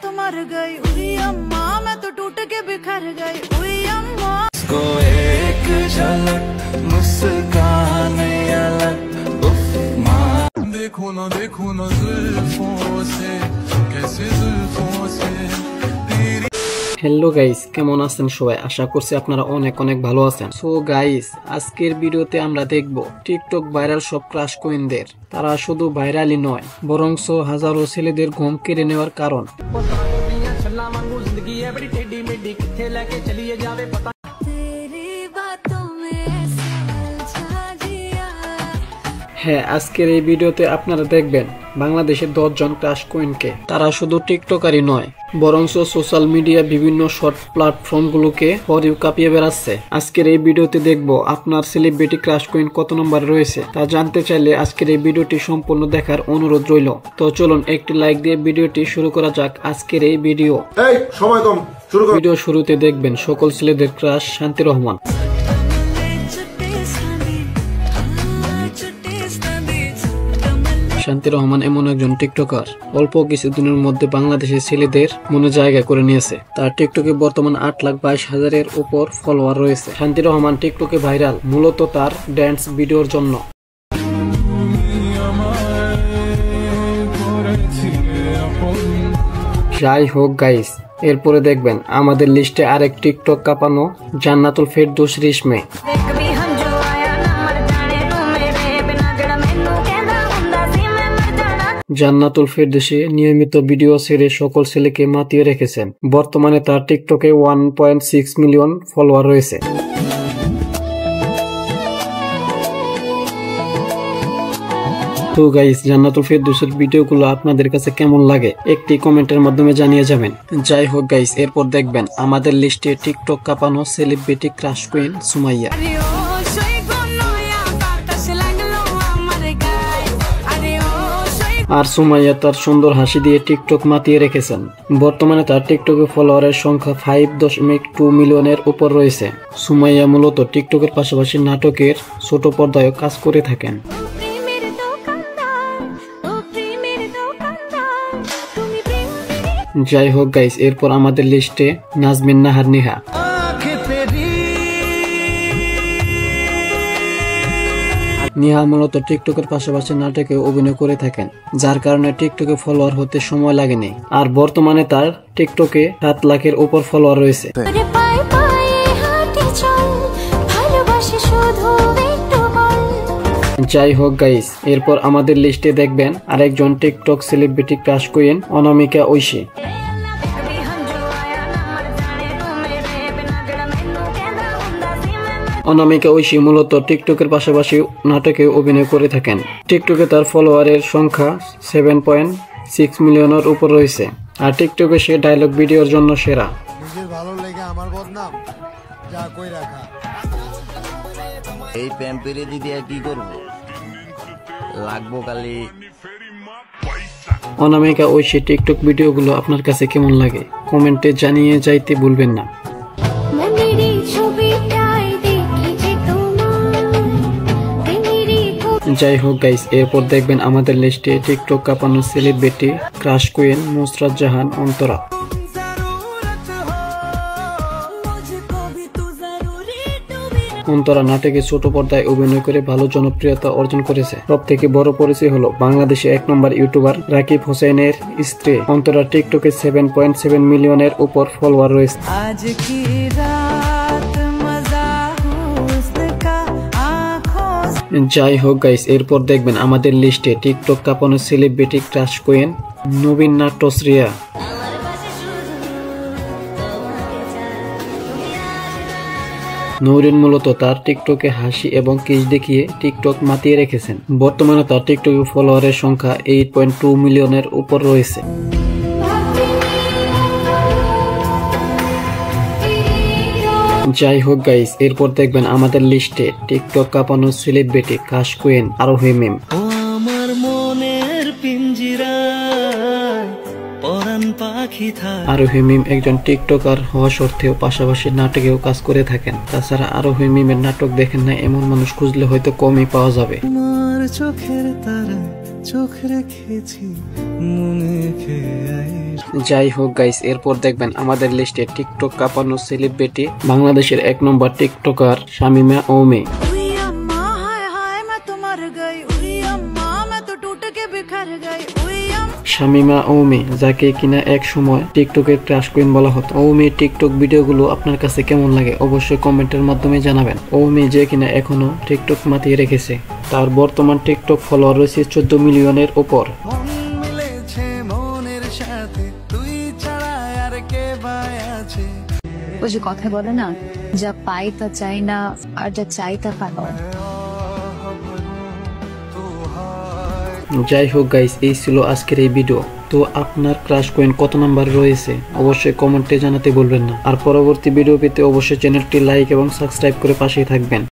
तो मर गई, उई अम्मा मैं तो टूट के बिखर गई, उई अम्मा। को एक झलक मुस्कान अलग, उफ माँ देखो ना जुल्फों से, कैसे जुल्फों से तेरी। হ্যালো গাইস, কেমন আছেন সবাই? আশা করছি আপনারা অনেক অনেক ভালো আছেন। সো গাইস, আজকের ভিডিওতে আমরা দেখব টিকটক ভাইরাল সব ক্রাশ কুইনদের। তারা শুধু ভাইরালই নয়, বরংস হাজারো ছেলেদের ঘুম কেড়ে নেওয়ার কারণ। হ্যাঁ, আজকের এই ভিডিওতে আপনারা দেখবেন বাংলাদেশের 10 জন ক্রাশ কুইনকে। তারা শুধু টিকটকারই নয়, বরংস সোশ্যাল মিডিয়া বিভিন্ন শর্ট প্ল্যাটফর্মগুলোকে ফর ইউ কাঁপিয়ে বেড়াচ্ছে। আজকের এই ভিডিওতে দেখব আপনার সেলিব্রিটি ক্রাশ কুইন কত নম্বরে রয়েছে। তা জানতে চাইলে আজকের এই ভিডিওটি সম্পূর্ণ দেখার অনুরোধ রইল। তো চলুন একটি লাইক দিয়ে ভিডিওটি শুরু করা যাক। আজকের এই ভিডিও ভিডিও শুরুতে দেখবেন সকল ছেলেদের ক্রাশ শান্তি রহমান। শান্তি রহমান এমন একজন টিকটকার, অল্প কিছুদিনের মধ্যে বাংলাদেশের ছেলেদের মনে জায়গা করে নিয়েছে। তার টিকটকে বর্তমান 8,22,000-এর উপর ফলোয়ার রয়েছে। শান্তি রহমান টিকটকে ভাইরাল মূলত তার ড্যান্স ভিডিওর জন্য। যাই হোক গাইস, এরপরে দেখবেন আমাদের লিস্টে আরেক টিকটক কাঁপানো জান্নাতুল ফেরদৌস রিশমে। জান্নাতুল ফেরদৌসী নিয়মিত ভিডিও ছেড়ে সকল ছেলেকে মাতিয়ে রেখেছেন। বর্তমানে তার টিকটকে 1.6 মিলিয়ন ফলোয়ার রয়েছে। তো গাইস, জান্নাতুল ফেরদৌসীর ভিডিওগুলো আপনাদের কাছে কেমন লাগে একটি কমেন্টের মাধ্যমে জানিয়ে যাবেন। যাই হোক গাইস, এরপর দেখবেন আমাদের লিস্টে টিকটক কাঁপানো সেলিব্রিটি ক্রাশ কুইন সুমাইয়া। আর সুমাইয়া তার সুন্দর হাসি দিয়ে টিকটক মাতিয়ে রেখেছেন। বর্তমানে তার টিকটকে ফলোয়ারের সংখ্যা 5.2 মিলিয়নের উপর রয়েছে। সুমাইয়া মূলত টিকটকের পাশাপাশি নাটকের ছোট পর্দায় কাজ করে থাকেন। যাই হোক গাইস, এরপর আমাদের লিস্টে নাজমিন নাহার নিহা। নিহা মূলত টিকটকের পাশাপাশি নাটকে অভিনয় করে থাকেন, যার কারণে টিকটকে ফলোয়ার হতে সময় লাগেনি। আর বর্তমানে তার টিকটকে 7 লাখের উপর ফলোয়ার রয়েছে। যাই হোক গাইস, এরপর আমাদের লিস্টে দেখবেন আরেকজন টিকটক সেলিব্রিটি ক্রাশ কুইন অনামিকা ঐশী। অনামিকা ঐশী মূলত টিকটকের পাশাপাশি নাটকে অভিনয় করে থাকেন। টিকটকে তার ফলোয়ারের সংখ্যা 7.6 মিলিয়নের উপর রয়েছে। আর টিকটকে সে ডায়লগ ভিডিওর জন্য সেরা। এই প্যাম্পেরে দিদি কি করব, লাগবো কালি। অনামিকা ঐশী টিকটক ভিডিওগুলো আপনার কাছে কেমন লাগে কমেন্টে জানিয়ে যাইতে ভুলবেন না। যাই হোক গাইস, এরপর দেখবেন আমাদের লিস্টে টিকটক কাঁপানো celebrity crush queen Nusrat Jahan Antara. Antara নাটকে ছোট পর্দায় অভিনয় করে ভালো জনপ্রিয়তা অর্জন করেছে। সব থেকে বড় পরিচয় হলো বাংলাদেশে 1 নম্বর ইউটিউবার রাকিব হোসেনের স্ত্রী। অন্তরা টিকটকে 7.7 মিলিয়নের উপর ফলোয়ার রয়েছে। যাই হোক গাইস, এরপর দেখবেন আমাদের লিস্টে টিকটক কাঁপানো সেলিব্রিটি ক্রাশ কুইন নবীন নাট্যশ্রিয়া। নৌরিন মূলত তার টিকটকে হাসি এবং কিস দেখিয়ে টিকটক মাতিয়ে রেখেছেন। বর্তমানে তার টিকটকে ফলোয়ারের সংখ্যা 8.2 মিলিয়নের উপর রয়েছে। যাই হোক গাইস, এরপর দেখবেন আমাদের লিস্টে টিকটক কাঁপানো সেলিব্রিটি ক্রাশ কুইন আরোহী মিম। আরোহী মিম একজন টিকটকার হওয়া সত্ত্বেও পাশাপাশি নাটকেও কাজ করে থাকেন। তাছাড়া আরোহী মিমের নাটক দেখেন না এমন মানুষ খুঁজলে হয়তো কমই পাওয়া যাবে। চোখের তারা চোখ রেখেছি মনে যাই হোক গাইস, এরপর দেখবেন আমাদের লিস্টে টিকটক কাঁপানো সেলিব্রিটি বাংলাদেশের 1 নম্বর টিকটকার শামিমা ওমি। हुई अम्मा हाय हाय मैं तो मर गई, हुई अम्मा मैं तो टूट के बिखर गई, हुई अम्मा। শামিমা ওমি, যাকে কিনা এক সময় টিকটকের ক্রাশ কুইন বলা হতো। ওমি টিকটক ভিডিওগুলো আপনার কাছে কেমন লাগে অবশ্যই কমেন্টের মাধ্যমে জানাবেন। ওমি যে কিনা এখনো টিকটক মাতিয়ে রেখেছে, তার বর্তমান টিকটক ফলোয়ার রয়েছে 14 মিলিয়নের উপর। মন মিলেছে মনের সাথে, তুই ছাড়া আর কে বাই আছে। ওই যে কথা বলে না, যা পাই তা চাই না, আর যা চাই তা পাও। যাই হোক গাইস, এই ছিল আজকের এই ভিডিও। তো আপনার ক্রাশ কুইন কত নাম্বার রয়েছে অবশ্যই কমেন্টে জানাতে ভুলবেন না। আর পরবর্তী ভিডিও পেতে অবশ্যই চ্যানেলটি লাইক এবং সাবস্ক্রাইব করে পাশেই থাকবেন।